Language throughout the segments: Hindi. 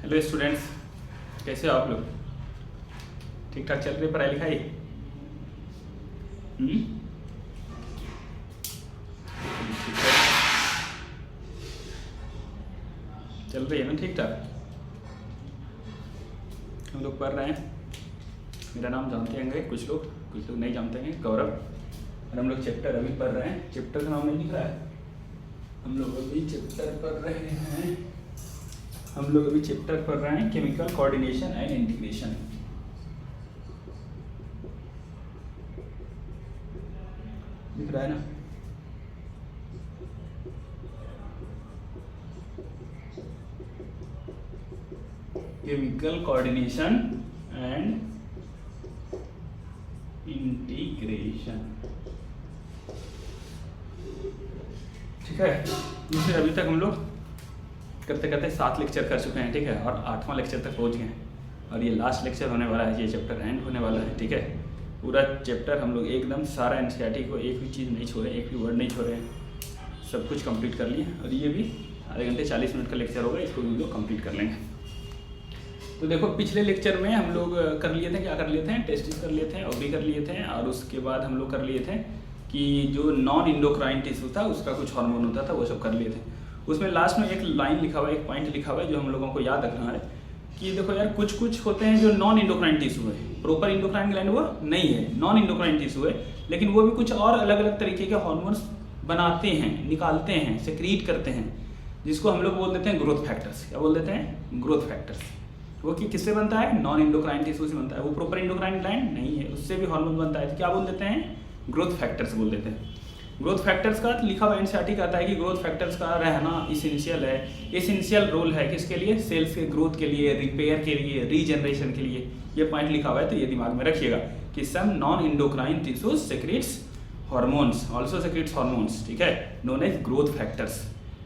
हेलो स्टूडेंट्स, कैसे हो आप लोग? ठीक ठाक चल रही है पढ़ाई लिखाई? ठीक है, चल रही है ना ठीक ठाक? हम लोग पढ़ रहे हैं। मेरा नाम जानते होंगे कुछ लोग नहीं जानते हैं, गौरव। और हम लोग चैप्टर अभी पढ़ रहे हैं। चैप्टर का नाम नहीं दिख रहा है। हम लोग अभी चैप्टर पढ़ रहे हैं केमिकल कोऑर्डिनेशन एंड इंटीग्रेशन। दिख रहा है ना? Chemical coordination and integration. ठीक है, इसमें अभी तक हम लोग करते करते 7 लेक्चर कर चुके हैं। ठीक है, और 8वां लेक्चर तक पहुंच गए हैं और ये लास्ट लेक्चर होने वाला है। ये चैप्टर एंड होने वाला है। ठीक है, पूरा चैप्टर हम लोग एकदम सारा एनसीईआरटी को एक भी चीज़ नहीं छोड़े, एक भी वर्ड नहीं छोड़े, सब कुछ कंप्लीट कर लिए। और ये भी आधे घंटे 40 मिनट का लेक्चर होगा, इसको भी हम लोग कंप्लीट कर लेंगे। तो देखो, पिछले लेक्चर में हम लोग कर लिए थे, क्या कर लिए थे, टेस्टिस कर लिए थे, ऑब्री कर लिए थे, और उसके बाद हम लोग कर लिए थे कि जो नॉन इंडोक्राइन टिश्यू था उसका कुछ हार्मोन होता था, वो सब कर लिए थे। उसमें लास्ट में एक लाइन लिखा हुआ है, एक पॉइंट लिखा हुआ है जो हम लोगों को याद रखना है कि देखो यार, कुछ कुछ होते हैं जो नॉन इंडोक्राइन टिश्यू है। प्रॉपर इंडोक्राइन ग्लैंड वो नहीं है, नॉन इंडोक्राइन टिश्यू है, लेकिन वो भी कुछ और अलग अलग तरीके के हार्मोन्स बनाते हैं, निकालते हैं, सेक्रीट करते हैं, जिसको हम लोग बोल देते हैं ग्रोथ फैक्टर्स। क्या बोल देते हैं? Growth factors. वो किससे बनता है? नॉन इंडोक्राइन टिश्यू से बनता है। वो प्रॉपर इंडोक्राइन ग्लैंड नहीं है, उससे भी हार्मोन बनता है। तो क्या बोल देते हैं? ग्रोथ फैक्टर्स बोल देते हैं। ग्रोथ फैक्टर्स का लिखा हुआ एनसीईआरटी कहता है कि ग्रोथ फैक्टर्स का रहना इसेंशियल है। इसेंशियल रोल है किसके लिए? सेल्स के ग्रोथ के लिए, रिपेयर के लिए, रीजनरेशन के लिए। ये पॉइंट लिखा हुआ है, तो ये दिमाग में रखिएगा कि some non endocrine tissues secretes hormones, also secretes hormones. ठीक है, नोन एज ग्रोथ फैक्टर्स।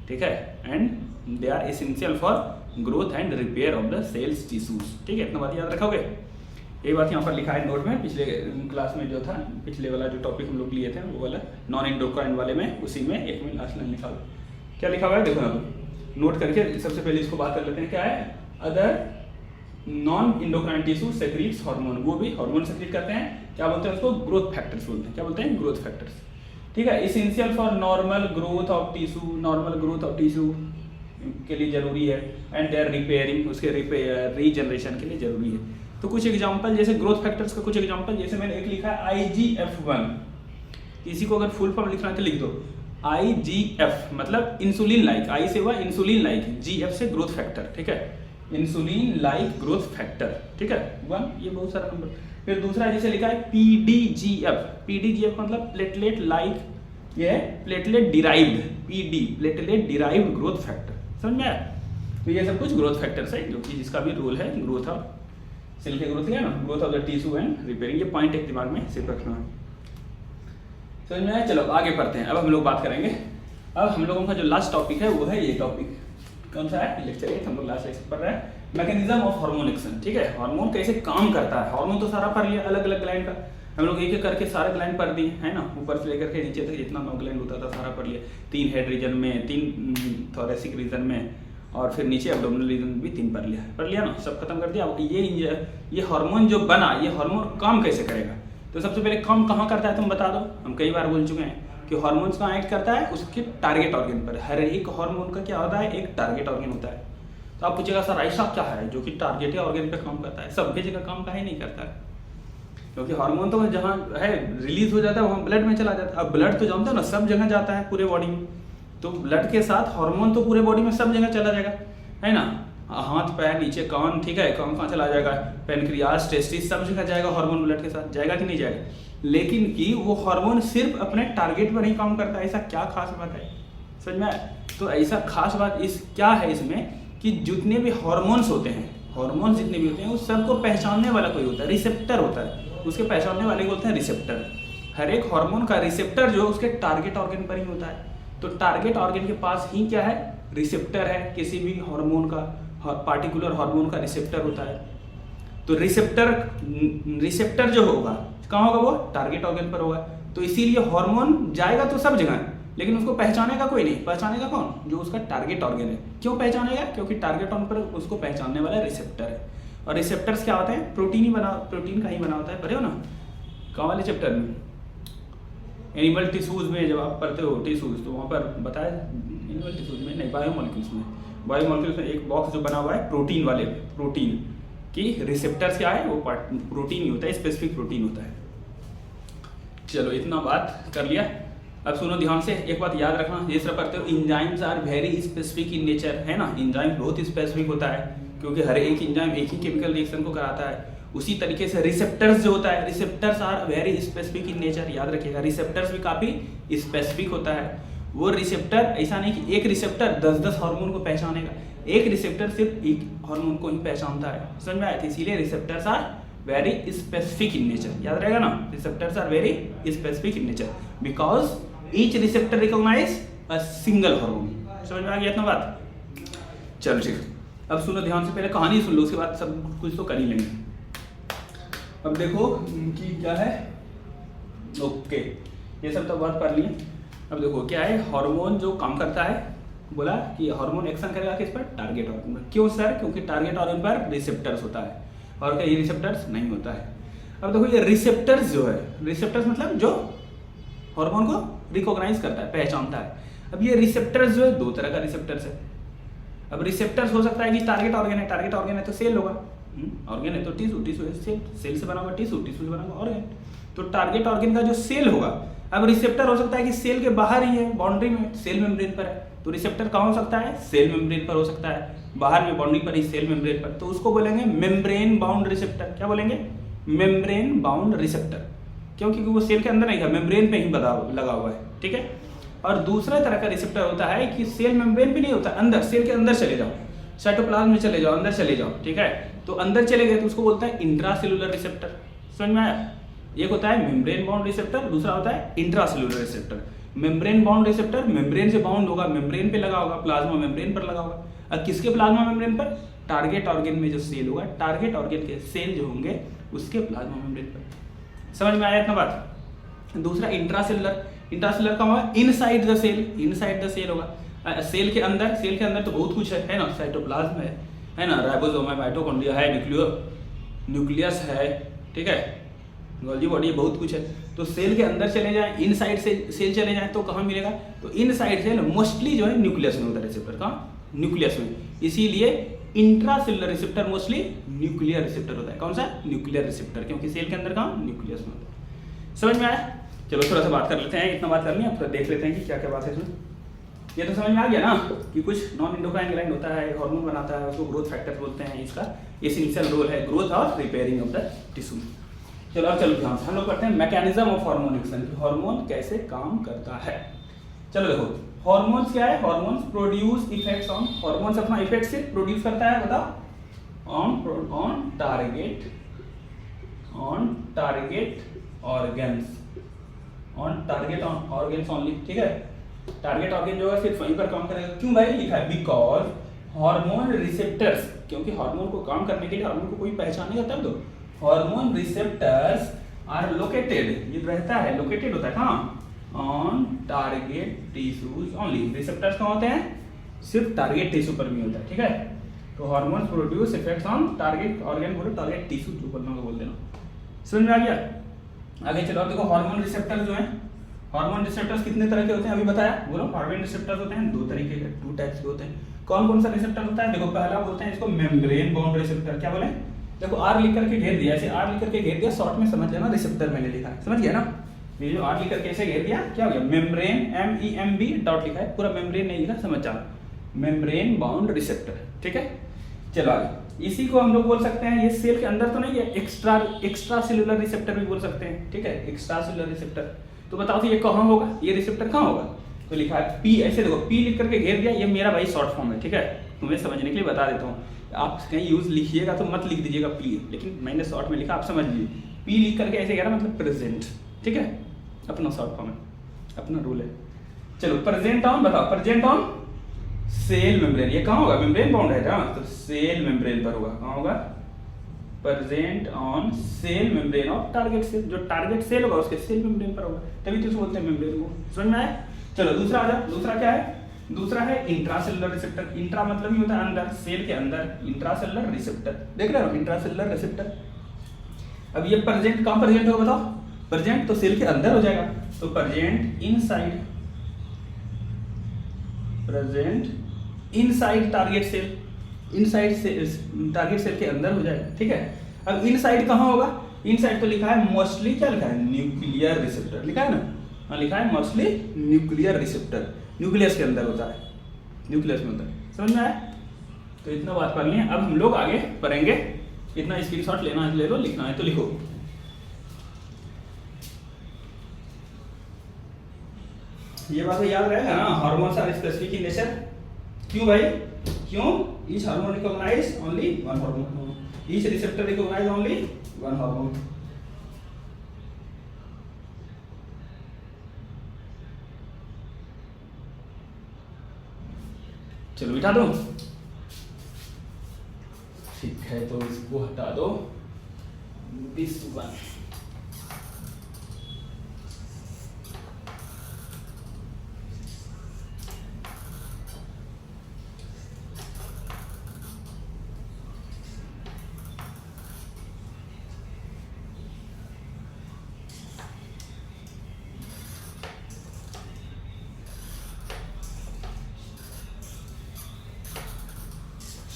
ठीक है, and they are essential for growth and repair of the cells tissues. ठीक है, इतना बात याद रखोगे। ये बात यहाँ पर लिखा है नोट में। पिछले क्लास में जो था, पिछले वाला जो टॉपिक हम लोग लिए थे वो वाला नॉन इंडोक्राइन वाले में, उसी में एक में लास्ट लाइन लिखा हुआ है। क्या लिखा हुआ है देखो ना, नोट करके सबसे पहले इसको बात कर लेते हैं। क्या है? Other non endocrine tissue secretes hormone. वो भी हार्मोन सेक्रीट करते हैं। क्या बोलते हैं उसको? ग्रोथ फैक्टर्स बोलते हैं। क्या बोलते हैं? Growth factors. ठीक है, essential for normal growth of tissue, normal growth of tissue के लिए जरूरी है, एंड देयर रिपेयरिंग, उसके रिपेयर रीजनरेशन के लिए जरूरी है। तो कुछ एग्जांपल, जैसे ग्रोथ फैक्टर्स का कुछ एग्जांपल, जैसे मैंने एक लिखा है IGF-1। इसी को अगर फुल फॉर्म लिखना है तो लिख दो IGF, मतलब इंसुलिन लाइक। आई से हुआ इंसुलिन लाइक, GF से ग्रोथ फैक्टर। ठीक है, इंसुलिन लाइक ग्रोथ फैक्टर। ठीक है, 1, ये बहुत सारा नंबर। फिर दूसरा जैसे लिखा है PDGF। PDGF मतलब प्लेटलेट लाइक, ये platelet derived, PD platelet derived growth factor. समझ में आया? तो ये सब कुछ ग्रोथ फैक्टर्स है, जो कि जिसका भी रोल है ग्रोथ ऑफ सेल के ग्रोथ है ना, growth of the tissue and repairing. ये पॉइंट एक दिमाग में सिर्फ रखना है। समझ में आया? चलो आगे पढ़ते हैं। अब हम लोग बात करेंगे, अब हम लोगों का जो लास्ट टॉपिक है वो है ये टॉपिक। कौन सा है? लेक्चर 8। हम लोग लास्ट लेक्चर पढ़ रहे हैं मैकेनिज्म ऑफ हार्मोन एक्शन। ठीक है, हार्मोन कैसे काम करता है। हार्मोन तो सारा पढ़ लिया, अलग अलग ग्लैंड का हम लोग एक एक करके सारे ग्लैंड पढ़ दिए है ना, ऊपर से लेकर के नीचे तक जितना 9 ग्लैंड होता था सारा पढ़ लिया। 3 हेड रीजन में, 3 थोरेसिक रीजन में, और फिर नीचे एब्डोमिनल रीजन भी 3 पढ़ लिया ना, सब खत्म कर दिया। ये हार्मोन जो बना, ये हार्मोन काम कैसे करेगा? तो सबसे पहले काम कहाँ करता है तुम बता दो। हम कई बार बोल चुके हैं कि हार्मोन्स कहाँ एक्ट करता है? उसके टारगेट ऑर्गन पर। हर एक हार्मोन का क्या होता है? एक टारगेट ऑर्गन होता है। तो आप पूछेगा सर ऐसा क्या है जो कि टारगेट ऑर्गन पे काम करता है? सब जगह काम काहे नहीं करता है? क्योंकि हार्मोन तो जहाँ है रिलीज हो जाता है वहाँ ब्लड में चला जाता है। अब ब्लड तो जानते हो ना, सब जगह जाता है पूरे बॉडी में। तो ब्लड के साथ हार्मोन तो पूरे बॉडी में सब जगह चला जाएगा, है ना। हाथ पैर नीचे कान, ठीक है, कान कहाँ चला जाएगा? पेनक्रियास, टेस्टिस, सब जगह जाएगा हार्मोन ब्लड के साथ। जाएगा कि नहीं जाएगा? लेकिन कि वो हार्मोन सिर्फ अपने टारगेट पर ही काम करता है। ऐसा क्या खास बात है? समझ में? तो ऐसा खास बात इस क्या है इसमें कि जितने भी हार्मोन्स होते हैं, हार्मोन जितने भी होते हैं, उस सबको पहचानने वाला कोई होता है, रिसेप्टर होता है। उसके पहचानने वाले को बोलते हैं रिसेप्टर। हर एक हार्मोन का रिसेप्टर जो उसके टारगेट ऑर्गन पर ही होता है। तो टारगेट ऑर्गन के पास ही क्या है? रिसेप्टर है। किसी भी हार्मोन का, पार्टिकुलर हार्मोन का रिसेप्टर होता है। तो रिसेप्टर जो होगा कहाँ होगा? वो टारगेट ऑर्गन पर होगा। तो इसीलिए हार्मोन जाएगा तो सब जगह, लेकिन उसको पहचानेगा कोई नहीं। पहचानेगा कौन? जो उसका टारगेट ऑर्गन है। क्यों पहचानेगा? क्योंकि टारगेट ऑर्गन पर उसको पहचानने वाला रिसेप्टर है। और रिसेप्टर्स क्या होते हैं? प्रोटीन का ही बना होता है, पढ़े हो ना कहाँ वाले चैप्टर में? एनिमल टिश्यूज में जब आप पढ़ते हो टिश्यूज, तो वहाँ पर बताया एनिमल टिश्यूज में नहीं, बायोमोलिक्यूल्स में। बायोमोलिक्यूल्स में एक बॉक्स जो बना हुआ है प्रोटीन वाले, प्रोटीन की रिसेप्टर्स क्या है? वो प्रोटीन ही होता है, स्पेसिफिक प्रोटीन होता है। चलो इतना बात कर लिया। अब सुनो ध्यान से, एक बात याद रखना, ये सब पढ़ते हो enzymes are very specific in nature, है ना। एंजाइम बहुत स्पेसिफिक होता है क्योंकि हर एक एंजाइम एक ही केमिकल रिएक्शन को कराता है। उसी तरीके से रिसेप्टर्स जो होता है, receptors are very specific in nature, याद रखिएगा। रिसेप्टर्स भी काफ़ी स्पेसिफिक होता है। वो रिसेप्टर ऐसा नहीं कि एक रिसेप्टर 10-10 हार्मोन को पहचानेगा, एक रिसेप्टर सिर्फ एक हार्मोन को ही पहचानता है। समझ में आया था? इसीलिए receptors are very specific in nature, याद रहेगा ना। Receptors are very specific in nature because each receptor recognize a single hormone. समझ में आ गया इतना बात? चलो ठीक, अब सुनो ध्यान से, पहले कहानी सुन लो, उसके बाद सब कुछ तो कर ही लेंगे। अब देखो कि क्या है, ओके ये सब तो बात पढ़ लिए। अब देखो क्या है, हार्मोन जो काम करता है, बोला कि हार्मोन एक्शन करेगा किस पर? टारगेट ऑर्गन पर। क्यों सर? क्योंकि टारगेट ऑर्गन पर रिसेप्टर्स होता है और क्या ये रिसेप्टर्स नहीं होता है। अब देखो ये रिसेप्टर्स जो है, रिसेप्टर्स मतलब जो हार्मोन को रिकॉग्नाइज करता है, पहचानता है। अब ये रिसेप्टर्स जो है दो तरह का रिसेप्टर्स है। अब रिसेप्टर्स हो सकता है कि टारगेट ऑर्गन है, टारगेट ऑर्गन है तो सेल होगा, ऑर्गन है तो टिश्यू, टिश्यू है सेल, सेल से बना हुआ टिश्यू, टिश्यू से बना हुआ ऑर्गन। तो टारगेट ऑर्गन का जो सेल होगा, अब रिसेप्टर हो सकता है कि सेल के बाहर ही है, बाउंड्री में, सेल मेम्ब्रेन पर है। तो रिसेप्टर कहाँ हो सकता है? सेल मेम्ब्रेन पर हो सकता है, बाहर में बाउंड्री पर ही, सेल मेम्ब्रेन पर। तो उसको बोलेंगे मेम्ब्रेन बाउंड रिसेप्टर। क्या बोलेंगे? Membrane bound receptor. क्यों? क्योंकि वो सेल के अंदर नहीं है, मेम्ब्रेन पे ही लगा हुआ है, ठीक है। और दूसरा तरह का रिसेप्टर होता है कि सेल मेम्ब्रेन भी नहीं होता, अंदर, सेल के अंदर चले जाओ, साइटोप्लाज्म में चले जाओ, अंदर चले जाओ, ठीक है। तो अंदर चले गए तो उसको बोलता है इंट्रासेलुलर रिसेप्टर। समझ में आया? एक होता है मेम्ब्रेन बाउंड रिसेप्टर, दूसरा होता है intracellular receptor. Membrane bound receptor membrane से बाउंड होगा, मेम्ब्रेन पे लगा होगा, प्लाज्मा मेम्ब्रेन पर लगा होगा। अब किसके प्लाज्मा मेम्ब्रेन पर? टारगेट ऑर्गन में जो सेल होगा, टारगेट ऑर्गन के सेल जो होंगे उसके प्लाज्मा मेम्ब्रेन पर। समझ में आया इतना बात? दूसरा इंट्रासेलुलर, इंट्रासेलुलर का होगा inside the cell, inside the cell होगा, सेल के अंदर। सेल के अंदर तो बहुत कुछ है ना, साइटोप्लाज्म है ना, राइबोसोम है, माइटोकॉन्ड्रिया है, न्यूक्लियस है, ठीक है, गोल्गी बॉडी, बहुत कुछ है। तो सेल के अंदर चले जाएं, इनसाइड से सेल चले जाएं तो कहाँ मिलेगा? तो इनसाइड सेल मोस्टली जो है न्यूक्लियस में होता है रिसेप्टर, कहाँ? न्यूक्लियस में। इसीलिए intracellular receptor mostly nuclear receptor होता है। कौन सा? न्यूक्लियर रिसेप्टर, क्योंकि सेल के अंदर कहाँ? न्यूक्लियस में होता है। समझ में आया? चलो थोड़ा सा बात कर लेते हैं, इतना बात करनी है, फिर देख लेते हैं कि क्या क्या बात है इसमें। ये तो समझ में आ गया ना कि कुछ नॉन एंडोक्राइन ग्लैंड होता है, हार्मोन बनाता है, उसको ग्रोथ फैक्टर बोलते हैं। इसका एसेंशियल रोल है ग्रोथ और रिपेयरिंग ऑफ द टिश्यू। चलो अब चलो ध्यान से हम लोग पढ़ते हैं mechanism of hormone action, hormone कैसे काम करता है। चलो देखो, हार्मोन्स क्या है? Hormones produce effects on, hormones अपना इफेक्ट से प्रोड्यूस करता है, बताओ, on target organs, on target organs only, ठीक है। टारगेट ऑर्गन जो है सिर्फ वहीं पर काम करेगा। क्यों भाई लिखा है? बिकॉज हार्मोन रिसेप्टर्स, क्योंकि हार्मोन को काम करने के लिए हार्मोन को कोई पहचानेगा तब तो। हार्मोन रिसेप्टर्स आर लोकेटेड, ये रहता है, लोकेटेड होता है कहाँ? On target tissues only. Receptors कहाँ होते हैं? सिर्फ टारगेट टिश्यू पर भी होता है, ठीक है। तो hormones produce effects on target organ, बोलो टारगेट टिश्यू, जो बोलना होगा बोल देना। समझ में आ गया? आगे चलो, देखो हार्मोन रिसेप्टर्स जो हैं, हार्मोन रिसेप्टर्स कितने तरह के होते हैं अभी बताया, बोलो। हार्मोन रिसेप्टर्स होते हैं दो तरीके के, 2 टाइप्स के होते हैं। कौन कौन सा रिसेप्टर होता है? देखो पहला बोलते हैं इसको मेम्ब्रेन बाउंड रिसेप्टर। क्या बोले? देखो आर लिख करके घेर दिया, ऐसे आर लिख करके घेर दिया, शॉर्ट में समझ लेना, रिसेप्टर मैंने लिखा है, समझ गया ना। ये जो आर लिख करके ऐसे घेर दिया, क्या हो गया? मेम्ब्रेन, MEMB डॉट लिखा है, पूरा मेम्ब्रेन नहीं लिखा, समझ जाओ, मेम्ब्रेन बाउंड रिसेप्टर, ठीक है। चलो आगे, इसी को हम लोग बोल सकते हैं, ये सेल के अंदर तो नहीं है, एक्स्ट्रा सेलुलर रिसेप्टर भी बोल सकते हैं, ठीक है, एक्स्ट्रा सेलुलर रिसेप्टर। तो बताओ तो ये कहाँ होगा? ये रिसेप्टर कहाँ होगा? तो लिखा है पी, ऐसे देखो पी लिख करके घेर दिया, ये मेरा भाई शॉर्ट फॉर्म है, ठीक है, तुम्हें समझने के लिए बता देता हूँ। आप कहीं यूज लिखिएगा तो मत लिख दीजिएगा पी, लेकिन मैंने शॉर्ट में लिखा, आप समझ लीजिए। पी लिख करके ऐसे घेरा मतलब प्रेजेंट, ठीक है, अपना शॉर्ट फॉर्म है, अपना रूल है। चलो प्रेजेंट ऑन, बताओ प्रेजेंट ऑन सेल मेम्ब्रेन, ये कहाँ होगा? मेम्ब्रेन बाउंड है ना, तो सेल मेम्ब्रेन पर होगा। कहाँ होगा? Present on cell membrane of target cell, जो टारगेट सेल होगा उसके सेल मेम्ब्रेन पर होगा, तभी तो बोलते हैं मेम्ब्रेन को। समझ में आया? चलो दूसरा आ जाओ, दूसरा क्या है? दूसरा है इंट्रासेलुलर रिसेप्टर। इंट्रा मतलब ही होता है अंदर, सेल के अंदर, इंट्रासेलुलर रिसेप्टर, देख रहे हो इंट्रासेलुलर रिसेप्टर। अब ये प्रेजेंट कहाँ प्रेजेंट होगा बताओ? प्रेजेंट तो सेल के अंदर हो जाएगा, तो present inside, present inside target cell, inside से टारगेट सेल के अंदर हो जाएगा, ठीक है। अब इनसाइड कहाँ होगा? इनसाइड तो लिखा है मोस्टली, क्या लिखा है? न्यूक्लियर रिसेप्टर लिखा है ना, हाँ लिखा है मोस्टली न्यूक्लियर रिसेप्टर, न्यूक्लियस के अंदर होता है, न्यूक्लियस में होता है, समझ में आया? तो इतना बात कर लिए, अब हम लोग आगे पढ़ेंगे। इतना स्क्रीनशॉट लेना है ले लो, लिखना है तो लिखो। ये बात याद रहेगा ना, hormones are specific in nature. क्यों भाई? क्यों? Each hormone recognize only one hormone, each receptor recognize only one hormone. चलो बिठा दो, ठीक है, तो इसको हटा दो। दिस वन,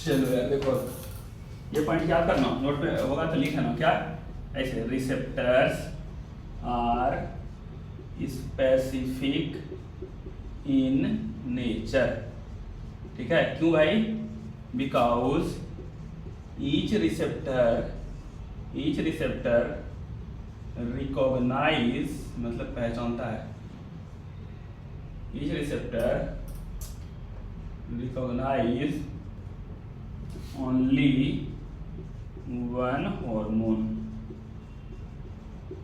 चलो यार देखो, ये पॉइंट याद करना, नोट पे होगा तो लिख लेना। क्या ऐसे? Receptors are specific in nature, ठीक है। क्यों भाई? बिकॉज ईच रिसेप्टर रिकॉग्नाइज मतलब पहचानता है, each receptor recognize only one hormone,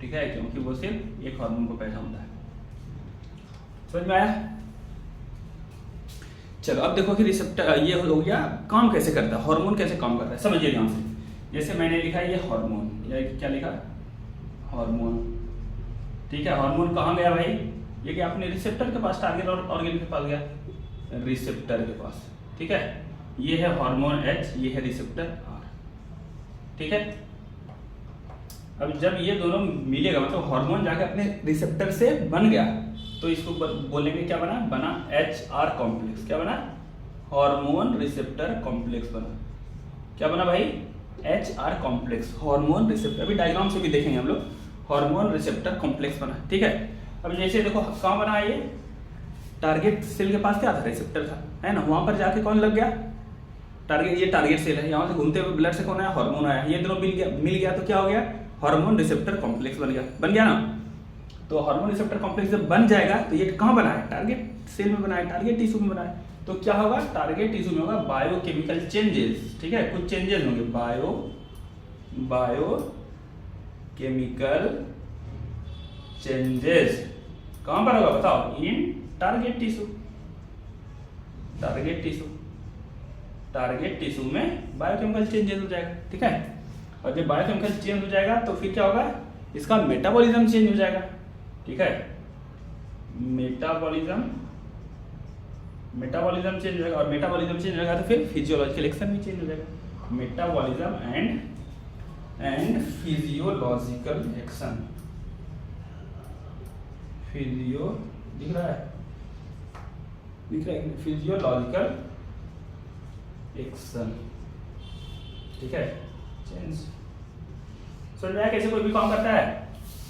ठीक है, क्योंकि वो सिर्फ एक हार्मोन को पहचानता है। समझ में आया? चलो अब देखो कि रिसेप्टर ये हो गया, काम कैसे करता है, हार्मोन कैसे काम करता है, समझिए ध्यान से। जैसे मैंने लिखा है ये हार्मोन, ये क्या लिखा? हार्मोन, ठीक है। हार्मोन कहाँ गया भाई? ये क्या अपने रिसेप्टर के पास, टारगेट और ऑर्गेन के पास गया, रिसेप्टर के पास, ठीक है। ये है हार्मोन H, ये है रिसेप्टर R, ठीक है। अब जब ये दोनों मिलेगा, मतलब हार्मोन जाके अपने रिसेप्टर से बन गया, तो इसको बोलेंगे क्या बना? बना HR कॉम्प्लेक्स। क्या बना? हार्मोन रिसेप्टर कॉम्प्लेक्स बना। क्या बना भाई? HR complex, hormone receptor. अभी डायग्राम से भी देखेंगे हम लोग, हार्मोन रिसेप्टर कॉम्प्लेक्स बना, ठीक है। अब जैसे देखो कहाँ बना ये? टारगेट सेल के पास क्या था? रिसेप्टर था, है ना। वहां पर जाके कौन लग गया? टारगेट, ये टारगेट सेल है, यहाँ से घूमते हुए ब्लड से कौन आया? हार्मोन आया। ये दोनों मिल गया तो क्या हो गया? हार्मोन रिसेप्टर कॉम्प्लेक्स बन गया ना। तो हार्मोन रिसेप्टर कॉम्प्लेक्स जब बन जाएगा तो ये कहाँ बना है? टारगेट सेल में बना है, टारगेट टिश्यू में बना है। तो क्या होगा? टारगेट टिश्यू में होगा बायोकेमिकल चेंजेस, ठीक है, कुछ चेंजेस होंगे, बायोकेमिकल चेंजेस। कहाँ पर होगा बताओ? इन टारगेट टिश्यू में बायोकेमिकल चेंजेस हो जाएगा, ठीक है। और जब बायोकेमिकल चेंज हो जाएगा तो फिर क्या होगा? इसका मेटाबॉलिज्म चेंज हो जाएगा, ठीक है। मेटाबॉलिज्म चेंज हो जाएगा, और मेटाबॉलिज्म चेंज हो जाएगा तो फिर फिजियोलॉजिकल एक्शन भी चेंज हो जाएगा। Metabolism and physiological action, physio दिख रहा है फिजियोलॉजिकल एक्शन, ठीक है। चेंज समझ में आया कैसे कोई भी काम करता है?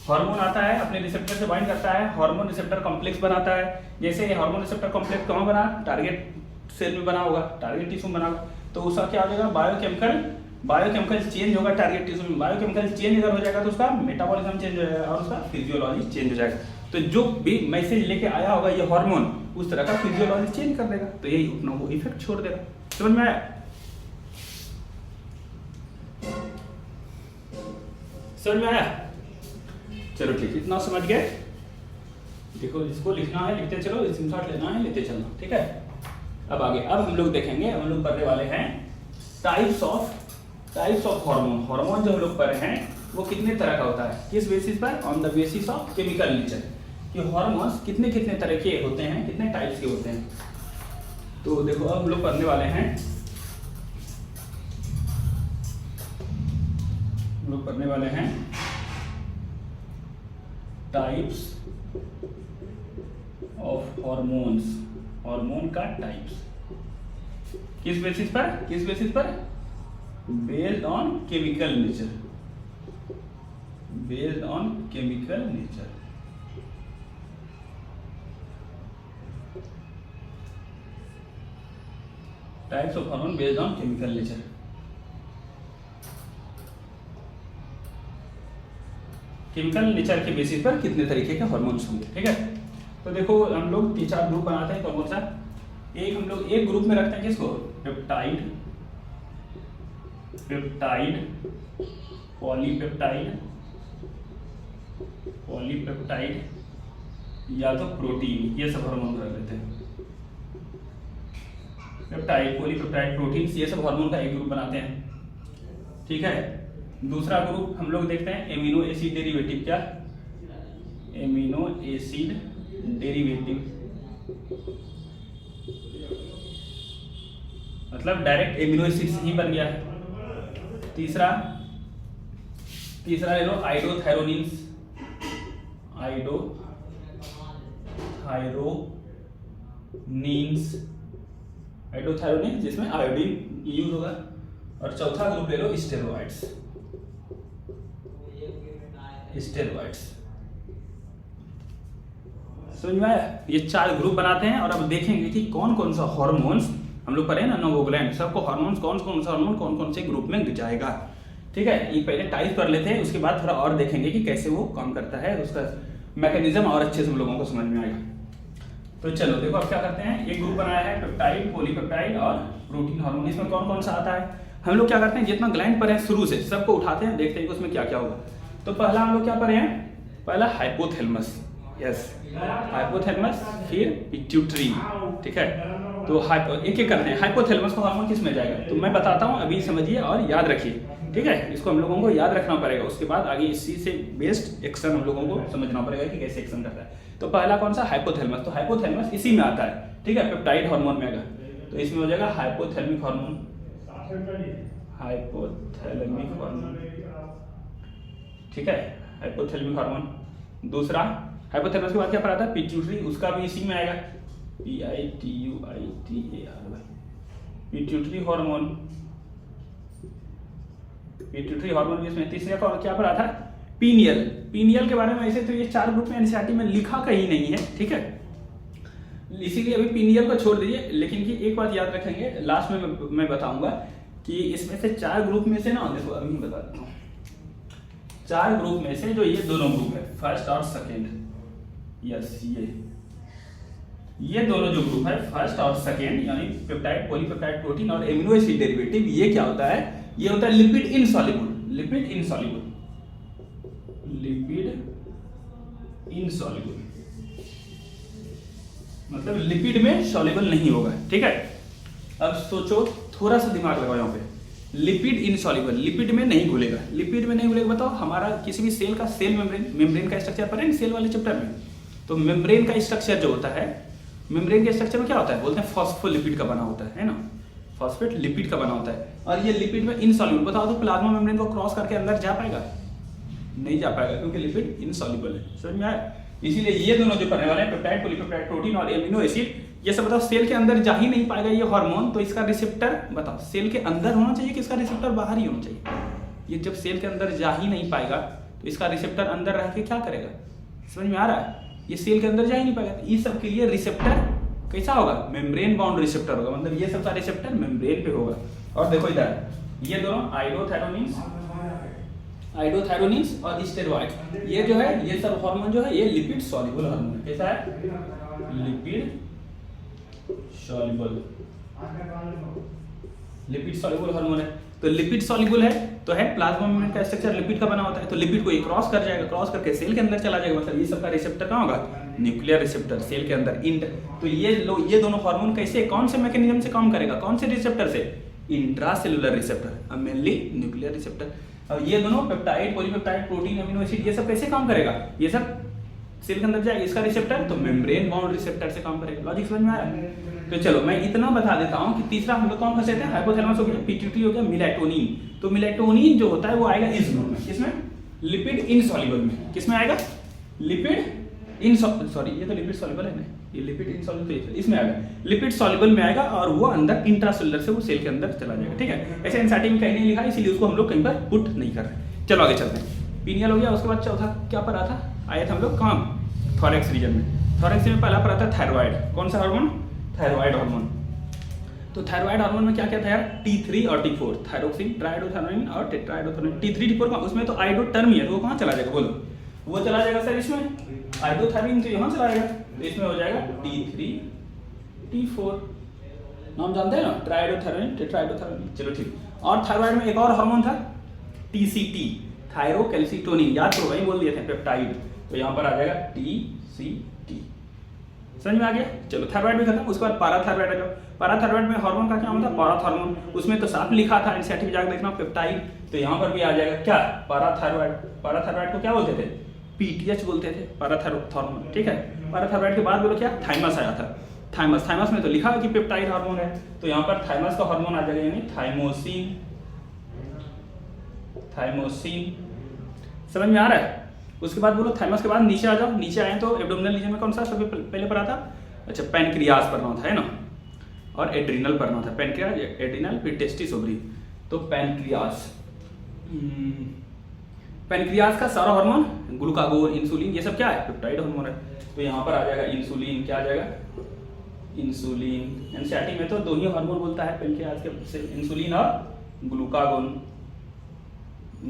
हार्मोन आता है, अपने रिसेप्टर से बाइंड करता है, हार्मोन रिसेप्टर कॉम्प्लेक्स बनाता है। जैसे हार्मोन रिसेप्टर कॉम्प्लेक्स कहाँ बना? टारगेट सेल में बना होगा, टारगेट टिश्यू में बना होगा, तो उसका क्या हो जाएगा? बायोकेमिकल चेंज होगा टारगेट टिश्यू में। बायोकेमिकल चेंज अगर हो जाएगा तो उसका मेटाबॉलिज्म चेंज हो जाएगा और उसका फिजियोलॉजी चेंज हो जाएगा। तो जो भी मैसेज लेके आया होगा ये हार्मोन, उस तरह का फिजियोलॉजी चेंज कर देगा, तो यही अपना वो इफेक्ट छोड़ देगा। समझ में आया? समझ में आया? चलो ठीक, इतना समझ गए। देखो इसको लिखना है लिखते चलो, स्क्रीनशॉट लेना है लेते चलना, ठीक है। अब आगे हम लोग देखेंगे, हम लोग पढ़ने वाले हैं टाइप्स ऑफ हार्मोन। हार्मोन जो हम लोग पढ़ रहे हैं वो कितने तरह का होता है, किस बेसिस पर? On the basis of chemical nature. कि हार्मोन्स कितने कितने तरह के होते हैं, कितने टाइप्स के होते हैं। तो देखो अब हम लोग पढ़ने वाले हैं, हम लोग पढ़ने वाले हैं टाइप्स ऑफ हार्मोन्स, हार्मोन का टाइप्स। किस बेसिस पर, किस बेसिस पर? Based on chemical nature, based on chemical nature. Types of hormone based on chemical nature. Chemical nature के बेसिस पर कितने तरीके के हार्मोन्स होंगे, ठीक है। तो देखो हम लोग 3-4 ग्रुप बनाते हैं। कौन सा? एक हम लोग एक ग्रुप में रखते हैं किसको? पेप्टाइड, पेप्टाइड, पॉलीपेप्टाइड, पॉलीपेप्टाइड या तो प्रोटीन, ये सब हार्मोन रख लेते हैं। पेप्टाइड, पॉलीपेप्टाइड, प्रोटीन, ये सब हार्मोन का एक ग्रुप बनाते हैं, ठीक है। दूसरा ग्रुप हम लोग देखते हैं एमिनो एसिड डेरिवेटिव। क्या? एमिनो एसिड डेरिवेटिव, मतलब डायरेक्ट एमिनो एसिड से ही बन गया है। तीसरा ले लो आइडोथायरोनिन्स, आइडोथायरोनिन्स जिसमें आयोडीन यूज होगा। और चौथा ग्रुप ले लो स्टेरॉइड्स, स्टेरॉइड्स। समझ में आया? ये 4 ग्रुप बनाते हैं और अब देखेंगे कि कौन कौन सा हार्मोन्स, हम लोग पढ़े ना नोवोग्लैंड, सबको हार्मोन्स कौन कौन सा हार्मोन कौन कौन से ग्रुप में जाएगा, ठीक है। ये पहले टाइप कर लेते हैं, उसके बाद थोड़ा और देखेंगे कि कैसे वो काम करता है, उसका मैकेनिज्म और अच्छे से हम लोगों को समझ में आएगा। तो चलो देखो अब क्या करते हैं। एक ग्रुप बनाया है पेप्टाइड, पॉलीपेप्टाइड और प्रोटीन हार्मोन। इसमें कौन कौन सा आता है? हम लोग क्या करते हैं, जितना ग्लैंड पर है शुरू से सबको उठाते हैं, देखते हैं कि उसमें क्या क्या होगा। तो पहला हम लोग क्या पढ़े हैं? पहला हाइपोथैलेमस, यस हाइपोथैलेमस, फिर पिट्यूटरी, ठीक है। तो एक एक करते हैं। हाइपोथैलेमस का हार्मोन किस में जाएगा? तो मैं बताता हूँ, अभी समझिए और याद रखिए, ठीक है। इसको हम लोगों को याद रखना पड़ेगा, उसके बाद आगे इसी से बेस्ड एक्शन हम लोगों को समझना पड़ेगा कि कैसे एक्शन करता है। तो पहला कौन सा? हाइपोथैलेमस। तो हाइपोथैलेमस इसी में आता है, ठीक है, पेप्टाइड हार्मोन में आएगा। तो इसमें हो जाएगा हाइपोथैलेमिक हार्मोन, हाइपोथैलेमिक हार्मोन, ठीक है, हाइपोथैलेमिक हार्मोन। दूसरा हाइपोथैलेमस के बाद क्या पढ़ा था? पिट्यूटरी, उसका भी इसी में आएगा, PITUITAR, pituitary hormone, pituitary hormone भी इसमें। तीसरे का क्या पढ़ा था? पीनियल। पीनियल के बारे में ऐसे तो ये 4 ग्रुप में एनसीईआरटी में लिखा कहीं नहीं है, ठीक है, इसीलिए अभी पीनियल को छोड़ दीजिए। लेकिन कि एक बात याद रखेंगे, लास्ट में मैं बताऊंगा कि इसमें से 4 ग्रुप में से ना, देखो अभी मैं बता देता हूँ, 4 ग्रुप में से जो ये दोनों ग्रुप है, फर्स्ट और सेकेंड, यस ये दोनों जो ग्रुप है फर्स्ट और सेकेंड, यानी पेप्टाइड, पॉलीपेप्टाइड, प्रोटीन और एमिनो एसिड डेरिवेटिव, ये क्या होता है? ये होता है lipid insoluble, lipid insoluble, lipid insoluble, मतलब लिपिड में सॉल्युबल नहीं होगा, ठीक है। अब सोचो, थोड़ा सा दिमाग लगाओ यहाँ पे। लिपिड इनसॉल्युबल, लिपिड में नहीं घुलेगा, लिपिड में नहीं घुलेगा। बताओ हमारा किसी भी सेल का सेल मेम्ब्रेन का स्ट्रक्चर पढ़े सेल वाले चैप्टर में, तो मेम्ब्रेन का स्ट्रक्चर जो होता है, मेम्ब्रेन के स्ट्रक्चर में क्या होता है? बोलते हैं फॉस्फोलिपिड का बना होता है ना, फॉस्फेट लिपिड का बना होता है। और ये लिपिड में इनसॉल्युबल, बताओ तो प्लाज्मा मेम्ब्रेन को क्रॉस करके अंदर जा पाएगा? नहीं जा पाएगा, क्योंकि लिपिड इनसॉल्युबल है। समझ में आया? इसीलिए ये दोनों जो पढ़ने वाले हैं, पेप्टाइड, पॉलीपेप्टाइड, प्रोटीन और एमिनो एसिड, ये सब बताओ सेल के अंदर जा ही नहीं पाएगा ये हार्मोन। तो इसका रिसेप्टर बताओ सेल के अंदर होना चाहिए कि इसका रिसेप्टर बाहर ही होना चाहिए? ये जब सेल के अंदर जा ही नहीं पाएगा तो इसका रिसेप्टर अंदर रह के क्या करेगा? समझ में आ रहा है? ये सेल के अंदर जा ही नहीं पाएगा। इस सब के लिए रिसेप्टर कैसा होगा? मेम्ब्रेन बाउंड रिसेप्टर होगा, मतलब ये सब का रिसेप्टर मेम्ब्रेन पे होगा। और देखो इधर ये दोनों आइडोथायरोनिन्स और स्टेरॉइड, ये जो है ये सब हार्मोन जो है ये लिपिड सॉल्युबल हार्मोन है। कैसा है? Lipid soluble, lipid soluble hormone है। तो लिपिड सॉल्युबल है तो है, प्लाज्मा मेम्ब्रेन का स्ट्रक्चर लिपिड का बना होता है, तो लिपिड को ये क्रॉस कर जाएगा, क्रॉस करके सेल के अंदर चला जाएगा। मतलब ये सब का रिसेप्टर कहाँ होगा? न्यूक्लियर रिसेप्टर, सेल के अंदर। तो ये दोनों हार्मोन कैसे, कौन से मैकेनिज्म से काम करेगा? कौन से रिसेप्टर से? इंट्रासेलुलर रिसेप्टर, अब मेनली न्यूक्लियर रिसेप्टर। अब ये दोनों peptide, polypeptide, protein, amino acid, ये सब कैसे काम करेगा? ये सब सेल के अंदर जाएगा, इसका रिसेप्टर तो मेम्ब्रेन बाउंड रिसेप्टर से काम करेगा। लॉजिक समझ में आ रहा है? तो चलो मैं इतना बता देता हूँ कि तीसरा हम लोग कौन फंसे थे, हाइपोथैलेमस हो गया, पिट्यूटरी हो गया, मेलेटोनिन। तो मेलेटोनिन जो होता है वो आएगा इस ग्रुप में, किसमें, लिपिड इनसॉल्युबल में। किसमें आएगा, लिपिड इन सॉरी ये तो लिपिड सॉल्युबल है ना, ये लिपिड इनसॉल्युबल इसमें आएगा, लिपिड सॉल्युबल में आएगा और वो अंदर इंट्रासेलुलर से वो सेल के अंदर चला जाएगा। ठीक है, ऐसे एनसीईआरटी में कहीं नहीं लिखा है, इसीलिए उसको हम लोग कहीं पर पुट नहीं कर रहे। चलो आगे चलते हैं। पीनियल हो गया, उसके बाद चौथा क्या पढ़ा था, आए थे हम लोग काम थॉरेक्स रीजन में। थॉरेक्स में पहला पढ़ा था थायराइड, कौन सा हार्मोन, थायराइड हार्मोन। तो थायराइड हार्मोन में क्या क्या था यार, T3 और T4, थायरोक्सिन, ट्राइडोथर्मिन और टेट्राइडोथर्मिन। T3 T4 का उसमें तो आइडोटर्म है, तो वो कहाँ चला जाएगा बोलो, वो चला जाएगा सर इसमें, आइडोथर्मिन तो यहाँ चला जाएगा, तो इसमें हो जाएगा T3 T4। नाम जानते हैं ना, ट्राइडोथर्मिन, टेट्राइडोथर्मिन। चलो ठीक। और थायराइड में एक और हार्मोन था TCT, थायरोकैल्सिटोनिन, याद करो वही बोल दिए थे पेप्टाइड, तो यहाँ पर आ जाएगा TCT। समझ में आ गया। चलो थायराइड भी खत्म, उसके बाद पैराथायराइड आ जाओ। पैराथायराइड में हार्मोन का क्या नाम था, पैराथायराइड, उसमें तो साफ लिखा था एनसीईआरटी में जाकर देखना पेप्टाइड, तो यहाँ पर भी आ जाएगा क्या, पैराथायराइड। पैराथायराइड को क्या बोलते थे, PTH बोलते थे, पैराथायराइड। ठीक है, पैराथायराइड के बाद बोलो क्या, थाइमस आया था। थाइमस, थाइमस में तो लिखा है कि पेप्टाइड हार्मोन है, तो यहाँ पर थाइमस का हार्मोन आ जाएगा, यानी थाइमोसिन। थाइमोसिन समझ में आ रहा है। उसके बाद बोलो थाइमस के बाद नीचे आ जाओ, नीचे आए तो एब्डोमिनल रीजन में कौन सा सबसे पहले पढ़ा था, अच्छा पैनक्रियास पढ़ना था है ना, और एड्रिनल पढ़ना था। पैनक्रियास, एड्रिनल, फिर टेस्टिस, ओवरी। तो पैनक्रियास, पैनक्रियास का सारा हार्मोन, ग्लूकागोन, इंसुलिन, ये सब क्या है, पेप्टाइड हार्मोन है। तो यहाँ पर आ जाएगा इंसुलिन, क्या आ जाएगा, इंसुलिन। एनसीईआरटी में तो दो ही हार्मोन बोलता है पैनक्रियास के, इंसुलिन और ग्लूकागोन,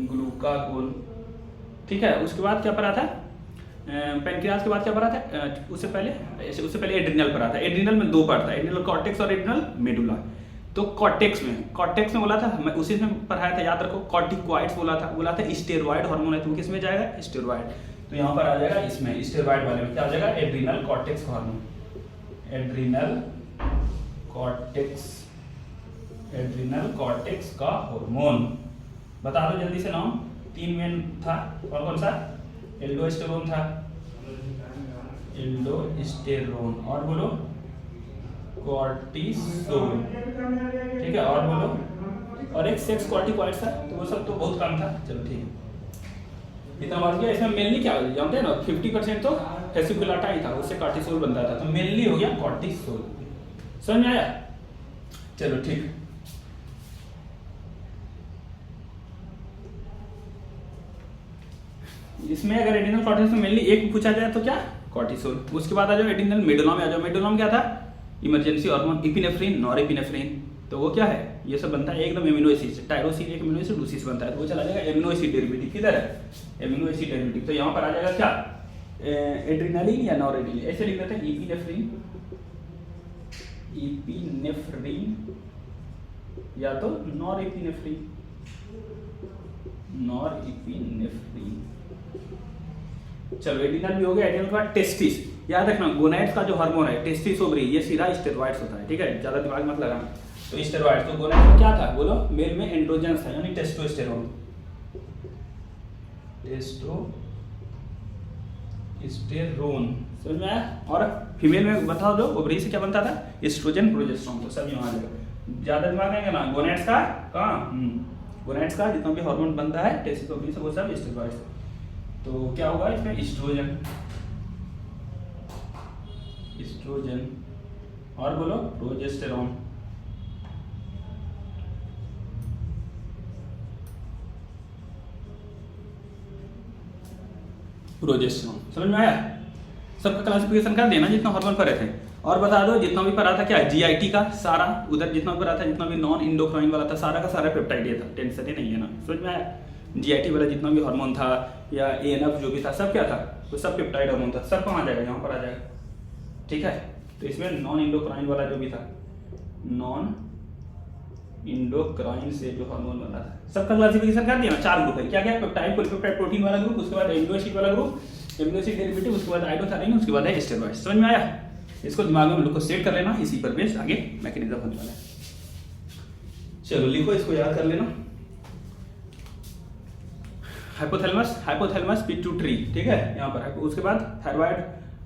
ग्लूकागोन। ठीक है, उसके बाद क्या पढ़ा था, पैनक्रियास के बाद क्या पढ़ा था, उससे पहले एड्रिनल पढ़ा था। एड्रिनल में दो पार्ट था, एड्रिनल कॉर्टेक्स और एड्रिनल मेडुला। तो कॉर्टेक्स में बोला था, मैं उसी में पढ़ाया था, याद रखो, कॉर्टिकॉइड्स बोला था स्टेरॉइड हार्मोन है, तो किस में जाएगा, स्टेरॉइड। तो यहाँ पर आ जाएगा इसमें स्टेरॉइड वाले में क्या आ जाएगा, adrenal cortex hormone, adrenal cortex, adrenal cortex का हार्मोन। बता दो जल्दी से नाम, तीन मेन था, कौन कौन सा, एल्डोस्टेरोन था, एल्डोस्टेरोन, और बोलो कॉर्टिसोल। ठीक है, और बोलो, और एक सेक्स कॉर्टिकॉइड था, तो वो सब तो बहुत कम था। चलो ठीक है, इतना बात किया। इसमें मेनली क्या जानते हैं ना, 50% तो फेसिकुलाटा ही था, उससे कॉर्टिसोल बनता था, तो मेनली हो गया कॉर्टिसोल। समझ में आया। चलो ठीक। इसमें अगर एड्रिनल कॉर्टिसोल में मेनली एक पूछा जाए तो क्या, कॉर्टिसोल। उसके बाद आ जाओ एड्रिनल मेडुला में आ जाओ। मेडुला में क्या था, इमरजेंसी हार्मोन, इपिनेफ्रिन, नॉरएपिनेफ्रिन। तो वो क्या है, ये सब बनता है एकदम एमिनो एसिड, टायरोसिन एक एमिनो एसिड दूसरी से बनता है, तो वो चला जाएगा एमिनो एसिड डेरिवेटिव। किधर है, एमिनो एसिड डेरिवेटिव। तो यहाँ पर आ जाएगा क्या, एड्रिनलिन या नॉरएड्रिनलिन, ऐसे लिख देते हैं, इपिनेफ्रिन, इपिनेफ्रिन या तो नॉरएपिनेफ्रिन, नॉरएपिनेफ्रिन। चलो एड्रिनल भी हो गया। एड्रिनल के बाद टेस्टिस, याद रखना गोनाड्स का जो हार्मोन है टेस्टिस ओवरी, ये सीधा स्टेरॉइड्स होता है। ठीक है, ज्यादा दिमाग मत लगाना। तो स्टेरॉइड्स, तो गोनाड्स में क्या था बोलो, मेल में एंड्रोजन्स था, यानी टेस्टोस्टेरोन, टेस्टोस्टेरोन। समझ में आया। और फीमेल में बताओ जो ओवरी से क्या बनता था, एस्ट्रोजन, प्रोजेस्टेरोन। तो सब यहाँ आ जाएगा, ज्यादा दिमाग नहीं लगाना। गोनाड्स का कहाँ, गोनाड्स का जितना भी हार्मोन बनता है टेस्टिस ओवरी से, वो सब स्टेरॉइड्स। तो क्या होगा इसमें, एस्ट्रोजन, एस्ट्रोजन, और बोलो प्रोजेस्टेरोन, प्रोजेस्टेरोन। समझ में आया। सबका क्लासिफिकेशन कर देना जितना हार्मोन पढ़े थे। और बता दो जितना भी पढ़ा था क्या, जीआईटी का सारा, उधर जितना भी पढ़ा था, जितना भी नॉन इंडोक्राइन वाला था, सारा का सारा पेप्टाइड था, टेंशन ही नहीं है ना। समझ में आया। जीआईटी वाला जितना भी हार्मोन था या एएनएफ जो भी था, सब क्या था, तो सब पेप्टाइड हार्मोन था। सब कहाँ आ जाएगा, यहाँ पर आ जाएगा। ठीक है, तो इसमें नॉन इंडोक्राइन वाला जो भी था, नॉन इंडोक्राइन से जो हार्मोन बना था, सबका क्लासिफिकेशन कर दिया ना। 4 ग्रुप है, क्या क्या, पेप्टाइड, पॉलीपेप्टाइड, प्रोटीन वाला ग्रुप, उसके बाद एमिनो एसिड वाला ग्रुप, एमिनो एसिड डेरिवेटिव, उसके बाद आइडोथायराइन, उसके बाद है स्टेरॉइड। समझ में आया। इसको दिमाग में हम लोग को सेट कर लेना, इसी पर बेस्ड आगे मैकेनिज्म होने वाला है। चलो लिखो, इसको याद कर लेना। हाइपोथैलेमस, हाइपोथैलेमस पिट्यूटरी, ठीक है, यहाँ पर। उसके बाद थायराइड,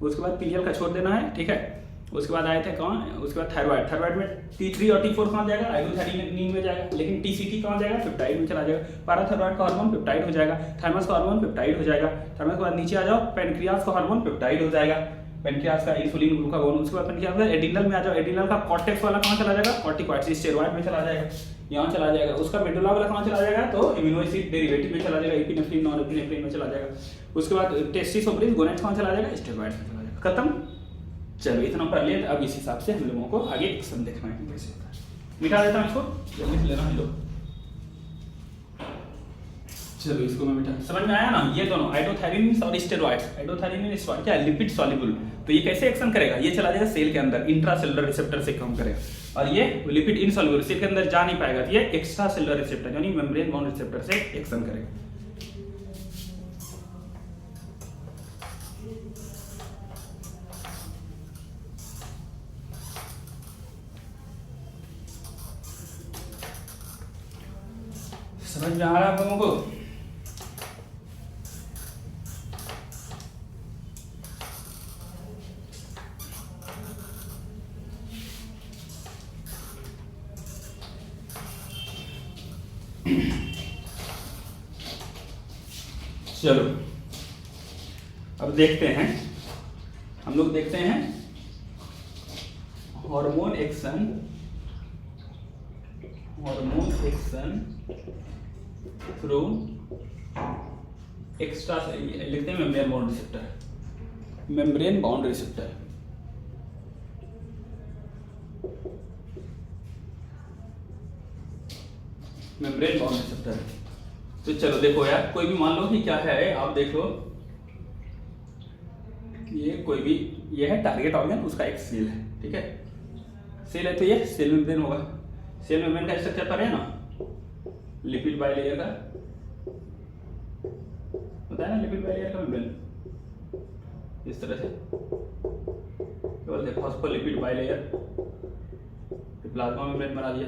उसके बाद पीलियल का छोड़ देना है, ठीक है। उसके बाद आए थे कहाँ, उसके बाद थायराइड, थायराइड में T3 और T4 कहाँ जाएगा, आइसोथायरिन में जाएगा, लेकिन TCT कहाँ जाएगा, पेप्टाइड में चला जाएगा। पैराथायराइड का हार्मोन पेप्टाइड हो जाएगा, थाइमस का हार्मोन पेप्टाइड हो जाएगा। थाइमस के बाद नीचे आ जाओ, पेनक्रियास का हार्मोन पेप्टाइड हो जाएगा, पेनक्रियास का इंसुलिन ग्लूकागोन। उसके बाद पेनक्रियास का एड्रिनल में आ जाओ, एड्रिनल का कॉर्टेक्स वाला कहाँ चला जाएगा, कॉर्टिकॉइड्स स्टेरॉइड में चला जाएगा, यहाँ चला जाएगा। उसका मेडुला वाला कहाँ चला जाएगा, तो इम्यूनो एसिड डेरिवेटिव में चला जाएगा, एपिनेफ्रिन नॉन एपिनेफ्रिन में चला जाएगा। उसके बाद टेस्टिस ओवरीज गोनेड्स कहाँ चला जाएगा, स्टेरॉइड में चला जाएगा। खत्म। चलो इतना पढ़ लिया, अब इस हिसाब से हम लोगों को आगे एक्शन देखना है कैसे होता है। मिटा देता हूँ इसको, जल्दी से लेना हम लोग। चलो इसको मैं मिटा, समझ में आया ना, ये दोनों आइडोथायरिन और स्टेरॉइड्स। आइडोथायरिन स्टेरॉइड क्या है, लिपिड सॉल्युबल। तो ये कैसे एक्शन करेगा, ये चला जाएगा सेल के अंदर, इंट्रासेलुलर रिसेप्टर से काम करेगा, और ये लिपिड इनसॉल्युबल, सेल के अंदर जा नहीं पाएगा, तो ये एक्स्ट्रा सेलुलर रिसेप्टर यानी मेम्ब्रेन बाउंड रिसेप्टर से एक्शन करेगा। समझ में आ रहा है आप लोगों को? चलो अब देखते हैं, हम लोग देखते हैं hormone action, hormone action through extra, लिखते हैं membrane bound receptor, membrane bound receptor. Membrane bound receptor. तो चलो देखो यार, कोई भी मान लो कि क्या है, आप देख लो, ये कोई भी, ये है टारगेट ऑर्गन, उसका एक सेल है, ठीक है, सेल है, तो ये सेल मेम्ब्रेन होगा। सेल मेम्ब्रेन का स्ट्रक्चर पर है ना, लिपिड बाइलेयर का होता है ना, लिपिड बाइलेयर का मेम्ब्रेन इस तरह से, केवल फॉस्फोलिपिड बाइलेयर, प्लाज्मा मेम्ब्रेन बना दिया,